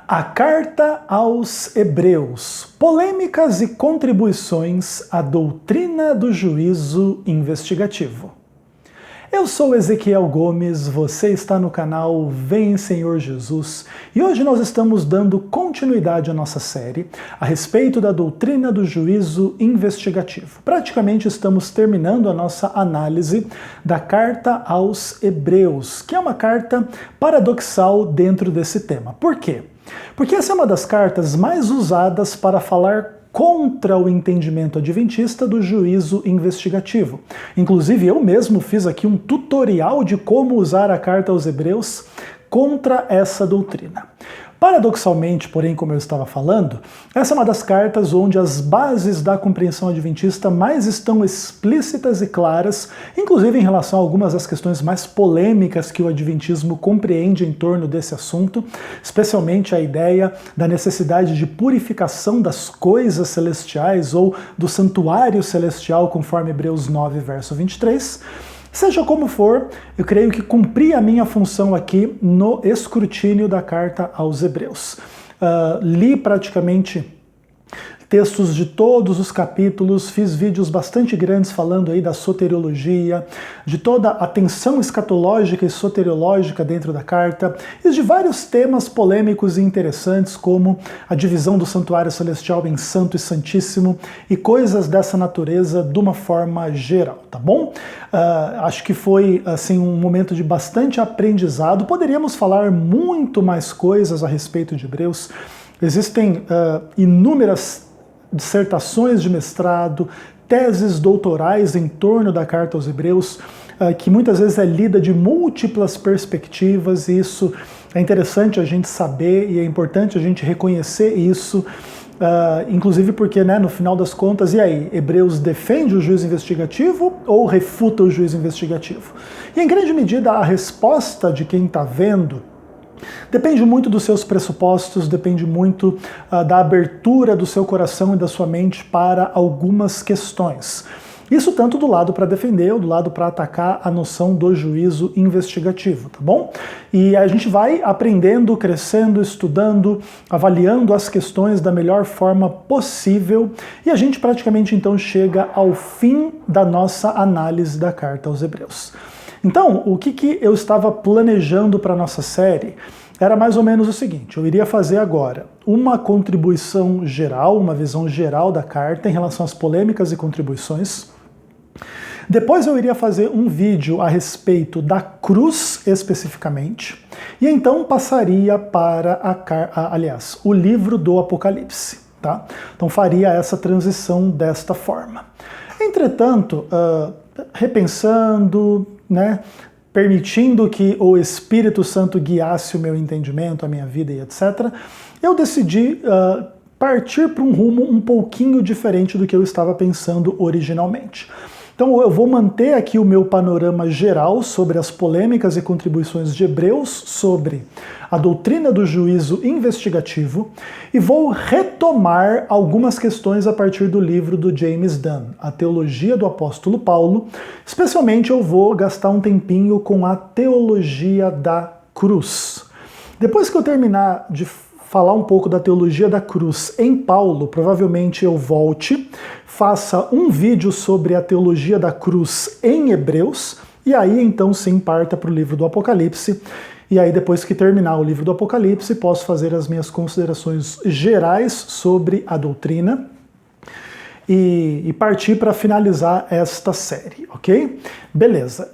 A Carta aos Hebreus, polêmicas e contribuições à doutrina do juízo investigativo. Eu sou Ezequiel Gomes, você está no canal Vem Senhor Jesus e hoje nós estamos dando continuidade à nossa série a respeito da doutrina do juízo investigativo. Praticamente estamos terminando a nossa análise da Carta aos Hebreus, que é uma carta paradoxal dentro desse tema. Por quê? Porque essa é uma das cartas mais usadas para falar contra o entendimento adventista do juízo investigativo. Inclusive, eu mesmo fiz aqui um tutorial de como usar a carta aos Hebreus contra essa doutrina. Paradoxalmente, porém, como eu estava falando, essa é uma das cartas onde as bases da compreensão adventista mais estão explícitas e claras, inclusive em relação a algumas das questões mais polêmicas que o adventismo compreende em torno desse assunto, especialmente a ideia da necessidade de purificação das coisas celestiais ou do santuário celestial, conforme Hebreus 9, verso 23. Seja como for, eu creio que cumpri a minha função aqui no escrutínio da carta aos Hebreus. Li praticamente textos de todos os capítulos, fiz vídeos bastante grandes falando aí da soteriologia, de toda a tensão escatológica e soteriológica dentro da carta, e de vários temas polêmicos e interessantes, como a divisão do santuário celestial em santo e santíssimo, e coisas dessa natureza de uma forma geral, tá bom? Acho que foi assim um momento de bastante aprendizado. Poderíamos falar muito mais coisas a respeito de Hebreus. Existem inúmeras dissertações de mestrado, teses doutorais em torno da Carta aos Hebreus, que muitas vezes é lida de múltiplas perspectivas, e isso é interessante a gente saber e é importante a gente reconhecer isso, inclusive porque, né, no final das contas, e aí, Hebreus defende o juízo investigativo ou refuta o juízo investigativo? E em grande medida a resposta de quem está vendo depende muito dos seus pressupostos, depende muito da abertura do seu coração e da sua mente para algumas questões. Isso tanto do lado para defender ou do lado para atacar a noção do juízo investigativo, tá bom? E a gente vai aprendendo, crescendo, estudando, avaliando as questões da melhor forma possível e a gente praticamente então chega ao fim da nossa análise da Carta aos Hebreus. Então, o que eu estava planejando para a nossa série era mais ou menos o seguinte: eu iria fazer agora uma contribuição geral, uma visão geral da carta em relação às polêmicas e contribuições. Depois eu iria fazer um vídeo a respeito da cruz especificamente, e então passaria para o livro do Apocalipse, tá? Então faria essa transição desta forma. Entretanto, repensando, né, permitindo que o Espírito Santo guiasse o meu entendimento, a minha vida e etc., eu decidi partir para um rumo um pouquinho diferente do que eu estava pensando originalmente. Então eu vou manter aqui o meu panorama geral sobre as polêmicas e contribuições de Hebreus sobre a doutrina do juízo investigativo e vou retomar algumas questões a partir do livro do James Dunn, A Teologia do Apóstolo Paulo. Especialmente eu vou gastar um tempinho com a teologia da cruz. Depois que eu terminar de falar um pouco da teologia da cruz em Paulo, provavelmente eu volte, faça um vídeo sobre a teologia da cruz em Hebreus, e aí então sim parta para o livro do Apocalipse, e aí depois que terminar o livro do Apocalipse, posso fazer as minhas considerações gerais sobre a doutrina, e partir para finalizar esta série, ok? Beleza,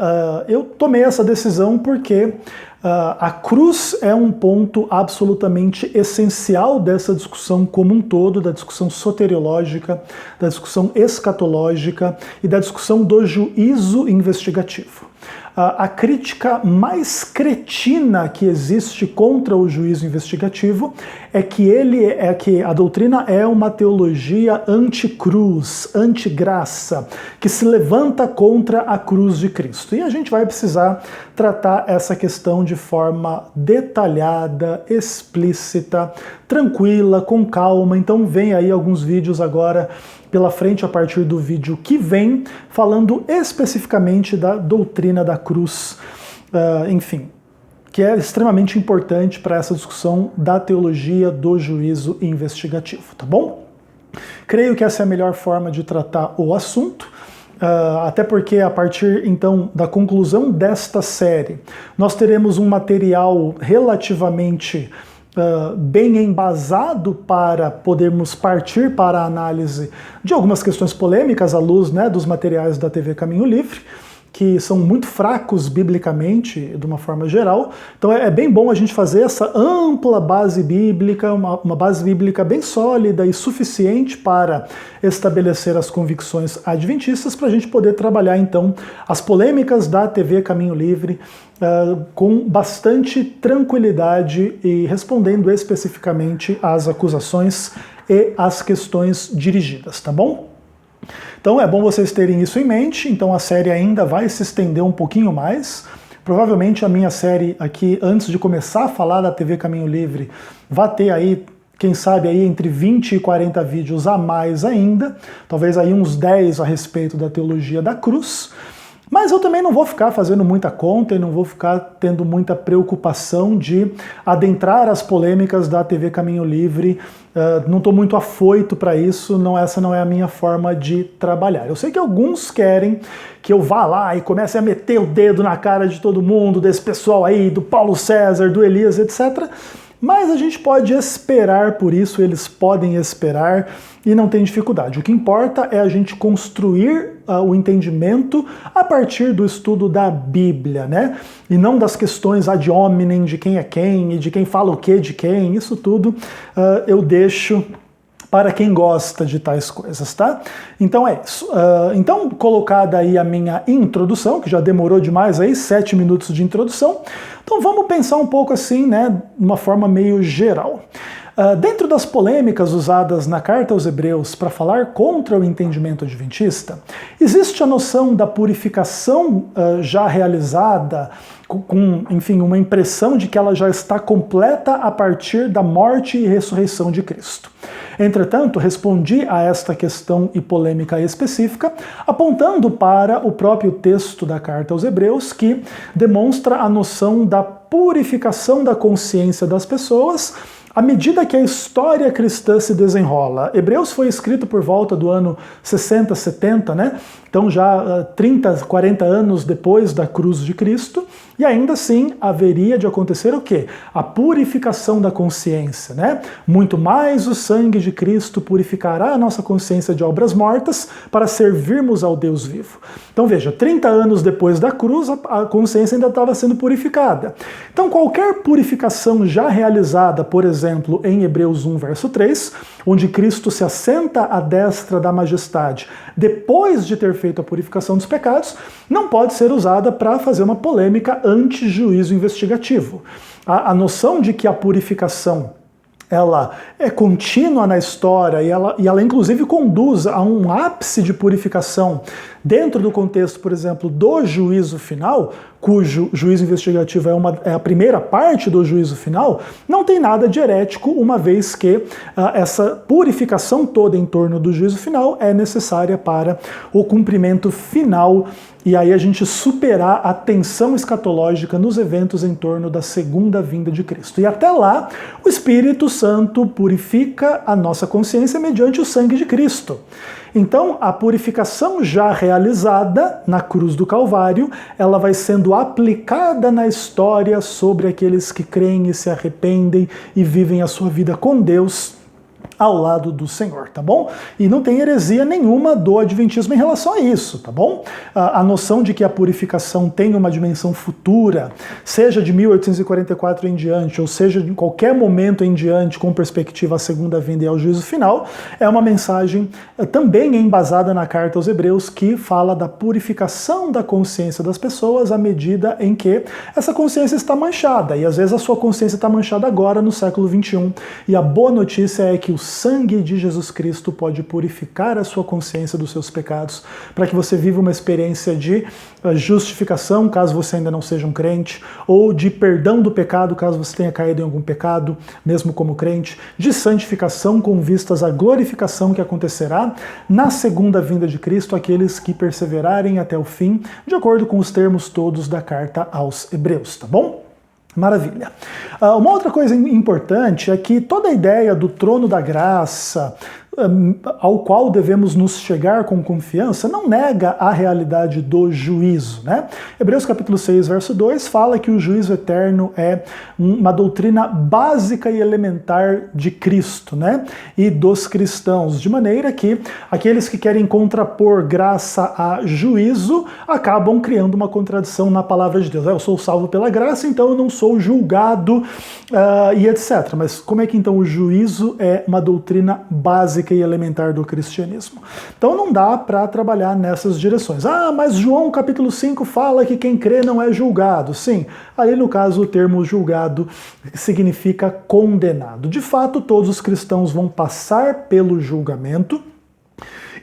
eu tomei essa decisão porque a cruz é um ponto absolutamente essencial dessa discussão como um todo, da discussão soteriológica, da discussão escatológica e da discussão do juízo investigativo. A crítica mais cretina que existe contra o juízo investigativo é que a doutrina é uma teologia anticruz, antigraça, que se levanta contra a cruz de Cristo. E a gente vai precisar tratar essa questão de forma detalhada, explícita, tranquila, com calma. Então vem aí alguns vídeos agora pela frente a partir do vídeo que vem, falando especificamente da doutrina da cruz, enfim. que é extremamente importante para essa discussão da teologia do juízo investigativo, tá bom? Creio que essa é a melhor forma de tratar o assunto, até porque a partir então da conclusão desta série, nós teremos um material relativamente bem embasado para podermos partir para a análise de algumas questões polêmicas à luz, né, dos materiais da TV Caminho Livre, que são muito fracos biblicamente, de uma forma geral. Então é bem bom a gente fazer essa ampla base bíblica, uma base bíblica bem sólida e suficiente para estabelecer as convicções adventistas, para a gente poder trabalhar então as polêmicas da TV Caminho Livre com bastante tranquilidade e respondendo especificamente às acusações e às questões dirigidas, tá bom? Então é bom vocês terem isso em mente. Então a série ainda vai se estender um pouquinho mais. Provavelmente a minha série aqui, antes de começar a falar da TV Caminho Livre, vai ter aí, quem sabe, aí entre 20 e 40 vídeos a mais ainda. Talvez aí uns 10 a respeito da teologia da cruz. Mas eu também não vou ficar fazendo muita conta e não vou ficar tendo muita preocupação de adentrar as polêmicas da TV Caminho Livre. Não estou muito afoito para isso, essa não é a minha forma de trabalhar. Eu sei que alguns querem que eu vá lá e comece a meter o dedo na cara de todo mundo, desse pessoal aí, do Paulo César, do Elias, etc., mas a gente pode esperar por isso, eles podem esperar e não tem dificuldade. O que importa é a gente construir o entendimento a partir do estudo da Bíblia, né? E não das questões ad hominem, de quem é quem e de quem fala o que de quem. Isso tudo eu deixo para quem gosta de tais coisas, tá? Então é isso. Então, colocada aí a minha introdução, que já demorou demais aí, 7 minutos de introdução, então vamos pensar um pouco assim, né, de uma forma meio geral. Dentro das polêmicas usadas na Carta aos Hebreus para falar contra o entendimento adventista, existe a noção da purificação já realizada, com, enfim, uma impressão de que ela já está completa a partir da morte e ressurreição de Cristo. Entretanto, respondi a esta questão e polêmica específica, apontando para o próprio texto da Carta aos Hebreus, que demonstra a noção da purificação da consciência das pessoas à medida que a história cristã se desenrola. Hebreus foi escrito por volta do ano 60, 70, né? Então já 30, 40 anos depois da cruz de Cristo, e ainda assim haveria de acontecer o quê? A purificação da consciência, né? Muito mais o sangue de Cristo purificará a nossa consciência de obras mortas para servirmos ao Deus vivo. Então veja, 30 anos depois da cruz, a consciência ainda estava sendo purificada. Então qualquer purificação já realizada, por exemplo, em Hebreus 1, verso 3, onde Cristo se assenta à destra da majestade, depois de ter feito a purificação dos pecados, não pode ser usada para fazer uma polêmica anti-juízo investigativo. A noção de que a purificação ela é contínua na história e ela inclusive conduz a um ápice de purificação dentro do contexto, por exemplo, do juízo final, cujo juízo investigativo é a primeira parte do juízo final, não tem nada de herético, uma vez que essa purificação toda em torno do juízo final é necessária para o cumprimento final e aí a gente superar a tensão escatológica nos eventos em torno da segunda vinda de Cristo. E até lá, o Espírito Santo purifica a nossa consciência mediante o sangue de Cristo. Então, a purificação já realizada na cruz do Calvário, ela vai sendo aplicada na história sobre aqueles que creem e se arrependem e vivem a sua vida com Deus ao lado do Senhor, tá bom? E não tem heresia nenhuma do adventismo em relação a isso, tá bom? A noção de que a purificação tem uma dimensão futura, seja de 1844 em diante, ou seja, de qualquer momento em diante, com perspectiva à segunda vinda e ao juízo final, é uma mensagem também embasada na Carta aos Hebreus, que fala da purificação da consciência das pessoas à medida em que essa consciência está manchada, e às vezes a sua consciência está manchada agora, no século XXI, e a boa notícia é que o sangue de Jesus Cristo pode purificar a sua consciência dos seus pecados, para que você viva uma experiência de justificação, caso você ainda não seja um crente, ou de perdão do pecado, caso você tenha caído em algum pecado, mesmo como crente, de santificação com vistas à glorificação que acontecerá na segunda vinda de Cristo, aqueles que perseverarem até o fim, de acordo com os termos todos da carta aos Hebreus, tá bom? Maravilha. Uma outra coisa importante é que toda a ideia do trono da graça, ao qual devemos nos chegar com confiança, não nega a realidade do juízo, né? Hebreus capítulo 6, verso 2 fala que o juízo eterno é uma doutrina básica e elementar de Cristo, né? E dos cristãos, de maneira que aqueles que querem contrapor graça a juízo acabam criando uma contradição na palavra de Deus. Eu sou salvo pela graça, então eu não sou julgado e etc. Mas como é que então o juízo é uma doutrina básica e elementar do cristianismo? Então não dá para trabalhar nessas direções. Mas João capítulo 5 fala que quem crê não é julgado. Sim, ali no caso o termo julgado significa condenado. De fato, todos os cristãos vão passar pelo julgamento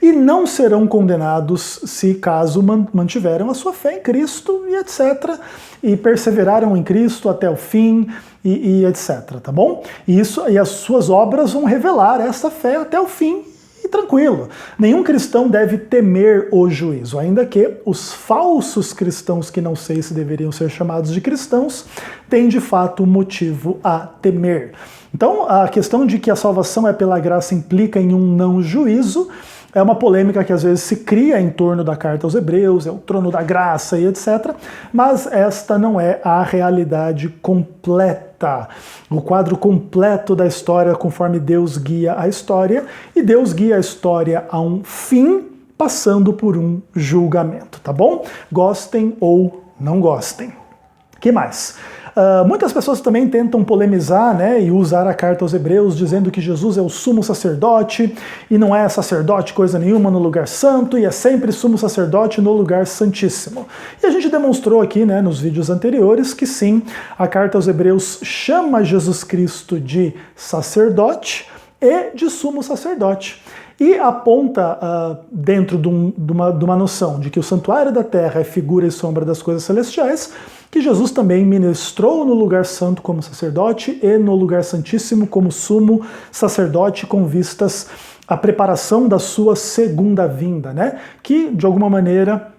e não serão condenados se caso mantiveram a sua fé em Cristo e etc. E perseveraram em Cristo até o fim e etc. Tá bom? E as suas obras vão revelar essa fé até o fim e tranquilo. Nenhum cristão deve temer o juízo, ainda que os falsos cristãos, que não sei se deveriam ser chamados de cristãos, têm de fato motivo a temer. Então, a questão de que a salvação é pela graça implica em um não juízo é uma polêmica que às vezes se cria em torno da carta aos Hebreus, é o trono da graça e etc. Mas esta não é a realidade completa, o quadro completo da história conforme Deus guia a história, e Deus guia a história a um fim, passando por um julgamento, tá bom? Gostem ou não gostem. Que mais? Muitas pessoas também tentam polemizar, né, e usar a carta aos Hebreus dizendo que Jesus é o sumo sacerdote e não é sacerdote coisa nenhuma no lugar santo e é sempre sumo sacerdote no lugar santíssimo. E a gente demonstrou aqui, né, nos vídeos anteriores que sim, a carta aos Hebreus chama Jesus Cristo de sacerdote e de sumo sacerdote. E aponta dentro de uma noção de que o santuário da terra é figura e sombra das coisas celestiais, que Jesus também ministrou no lugar santo como sacerdote e no lugar santíssimo como sumo sacerdote, com vistas à preparação da sua segunda vinda, né? Que, de alguma maneira,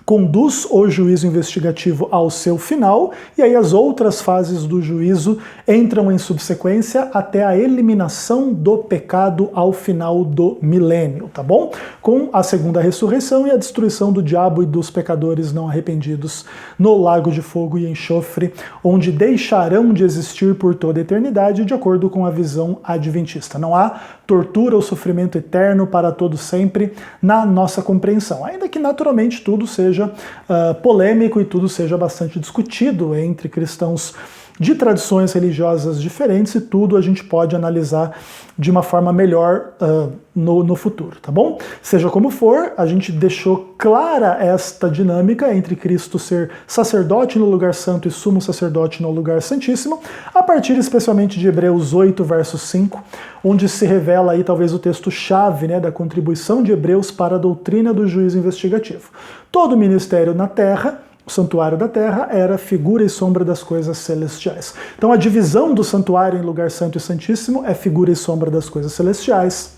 conduz o juízo investigativo ao seu final, e aí as outras fases do juízo entram em subsequência até a eliminação do pecado ao final do milênio, tá bom? Com a segunda ressurreição e a destruição do diabo e dos pecadores não arrependidos no lago de fogo e enxofre, onde deixarão de existir por toda a eternidade, de acordo com a visão adventista. Não há tortura ou sofrimento eterno para todo sempre na nossa compreensão, ainda que naturalmente tudo seja polêmico e tudo seja bastante discutido entre cristãos de tradições religiosas diferentes, e tudo a gente pode analisar de uma forma melhor no futuro, tá bom? Seja como for, a gente deixou clara esta dinâmica entre Cristo ser sacerdote no lugar santo e sumo sacerdote no lugar santíssimo, a partir especialmente de Hebreus 8, verso 5, onde se revela aí talvez o texto-chave, né, da contribuição de Hebreus para a doutrina do juízo investigativo. Todo ministério na terra, o santuário da terra, era figura e sombra das coisas celestiais. Então a divisão do santuário em lugar santo e santíssimo é figura e sombra das coisas celestiais.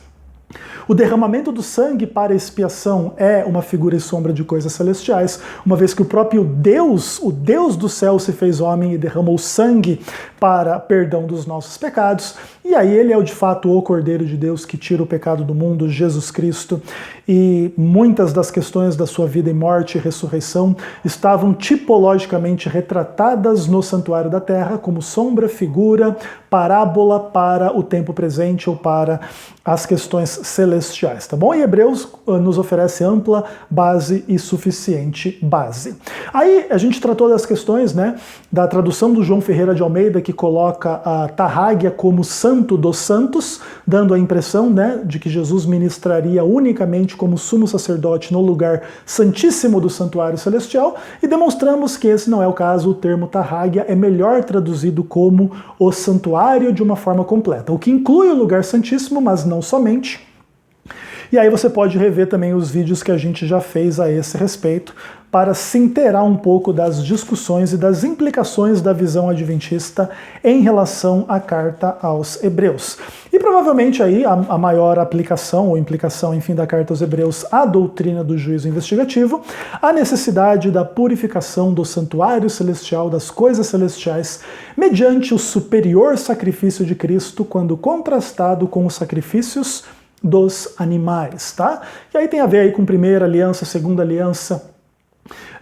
O derramamento do sangue para expiação é uma figura e sombra de coisas celestiais, uma vez que o próprio Deus, o Deus do céu, se fez homem e derramou sangue para perdão dos nossos pecados. E aí ele é de fato o Cordeiro de Deus que tira o pecado do mundo, Jesus Cristo. E muitas das questões da sua vida e morte e ressurreição estavam tipologicamente retratadas no santuário da terra como sombra, figura, parábola para o tempo presente ou para as questões celestiais, tá bom? E Hebreus nos oferece ampla base e suficiente base. Aí a gente tratou das questões, né, da tradução do João Ferreira de Almeida, que coloca a Tarrágia como santo dos santos, dando a impressão, né, de que Jesus ministraria unicamente como sumo sacerdote no lugar santíssimo do santuário celestial, e demonstramos que esse não é o caso. O termo Tarrágia é melhor traduzido como o santuário de uma forma completa, o que inclui o lugar santíssimo, mas não somente. E aí você pode rever também os vídeos que a gente já fez a esse respeito, para se inteirar um pouco das discussões e das implicações da visão adventista em relação à carta aos Hebreus. E provavelmente aí a maior aplicação ou implicação, enfim, da carta aos Hebreus à doutrina do juízo investigativo, a necessidade da purificação do santuário celestial, das coisas celestiais, mediante o superior sacrifício de Cristo, quando contrastado com os sacrifícios dos animais, tá? E aí tem a ver aí com primeira aliança, segunda aliança,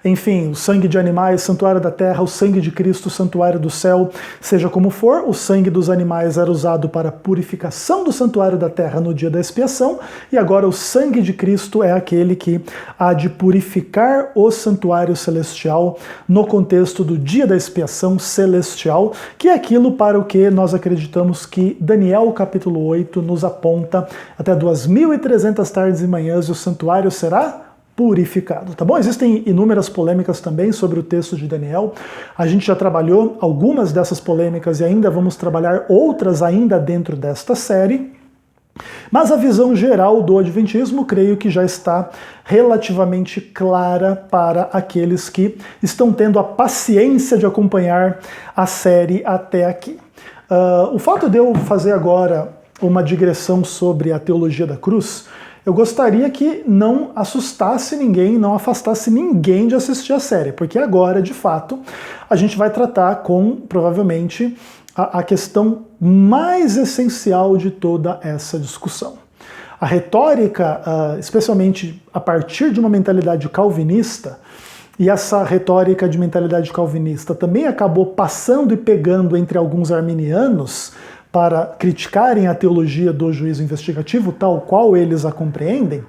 enfim, o sangue de animais, santuário da terra, o sangue de Cristo, santuário do céu, seja como for, o sangue dos animais era usado para a purificação do santuário da terra no dia da expiação, e agora o sangue de Cristo é aquele que há de purificar o santuário celestial no contexto do dia da expiação celestial, que é aquilo para o que nós acreditamos que Daniel capítulo 8 nos aponta até 2.300 tardes e manhãs, e o santuário será purificado, tá bom? Existem inúmeras polêmicas também sobre o texto de Daniel. A gente já trabalhou algumas dessas polêmicas e ainda vamos trabalhar outras ainda dentro desta série. Mas a visão geral do Adventismo, creio que já está relativamente clara para aqueles que estão tendo a paciência de acompanhar a série até aqui. O fato de eu fazer agora uma digressão sobre a teologia da cruz, eu gostaria que não assustasse ninguém, não afastasse ninguém de assistir a série, porque agora, de fato, a gente vai tratar com, provavelmente, a questão mais essencial de toda essa discussão. A retórica, especialmente a partir de uma mentalidade calvinista, e essa retórica de mentalidade calvinista também acabou passando e pegando entre alguns arminianos, para criticarem a teologia do juízo investigativo, tal qual eles a compreendem,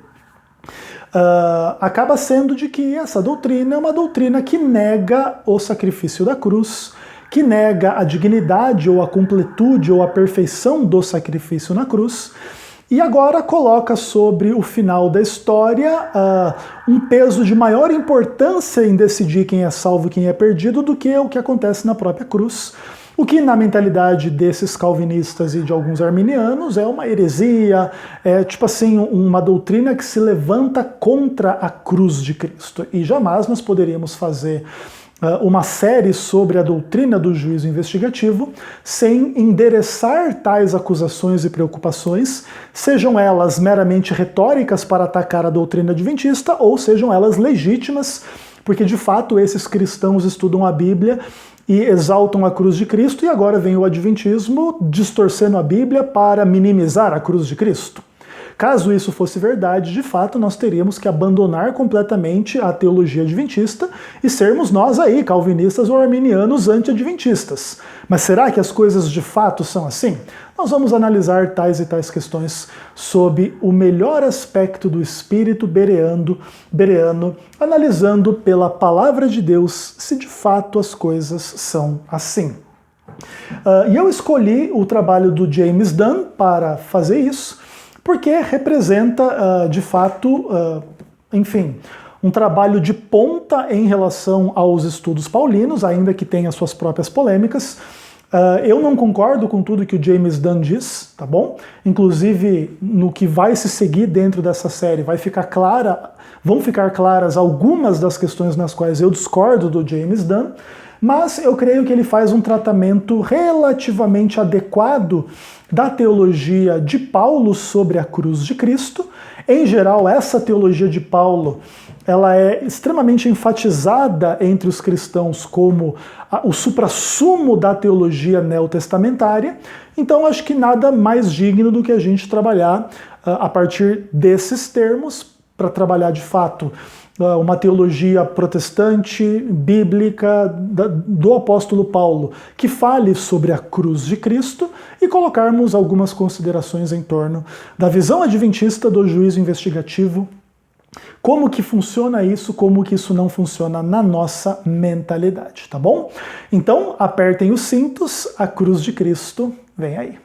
acaba sendo de que essa doutrina é uma doutrina que nega o sacrifício da cruz, que nega a dignidade ou a completude ou a perfeição do sacrifício na cruz, e agora coloca sobre o final da história um peso de maior importância em decidir quem é salvo e quem é perdido do que o que acontece na própria cruz. O que na mentalidade desses calvinistas e de alguns arminianos é uma heresia, é tipo assim, uma doutrina que se levanta contra a cruz de Cristo. E jamais nós poderíamos fazer uma série sobre a doutrina do juízo investigativo sem endereçar tais acusações e preocupações, sejam elas meramente retóricas para atacar a doutrina adventista ou sejam elas legítimas, porque de fato esses cristãos estudam a Bíblia e exaltam a cruz de Cristo, e agora vem o adventismo distorcendo a Bíblia para minimizar a cruz de Cristo. Caso isso fosse verdade, de fato, nós teríamos que abandonar completamente a teologia adventista e sermos nós aí, calvinistas ou arminianos anti-adventistas. Mas será que as coisas de fato são assim? Nós vamos analisar tais e tais questões sob o melhor aspecto do espírito bereano, analisando pela palavra de Deus se de fato as coisas são assim. E eu escolhi o trabalho do James Dunn para fazer isso, porque representa, de fato, enfim, um trabalho de ponta em relação aos estudos paulinos, ainda que tenha suas próprias polêmicas. Eu não concordo com tudo que o James Dunn diz, tá bom? Inclusive, no que vai se seguir dentro dessa série, vão ficar claras algumas das questões nas quais eu discordo do James Dunn, mas eu creio que ele faz um tratamento relativamente adequado da teologia de Paulo sobre a cruz de Cristo. Em geral, essa teologia de Paulo, ela é extremamente enfatizada entre os cristãos como o suprassumo da teologia neotestamentária. Então, acho que nada mais digno do que a gente trabalhar a partir desses termos, para trabalhar de fato uma teologia protestante, bíblica, do apóstolo Paulo, que fale sobre a cruz de Cristo, e colocarmos algumas considerações em torno da visão adventista do juízo investigativo, como que funciona isso, como que isso não funciona na nossa mentalidade, tá bom? Então, apertem os cintos, a cruz de Cristo vem aí.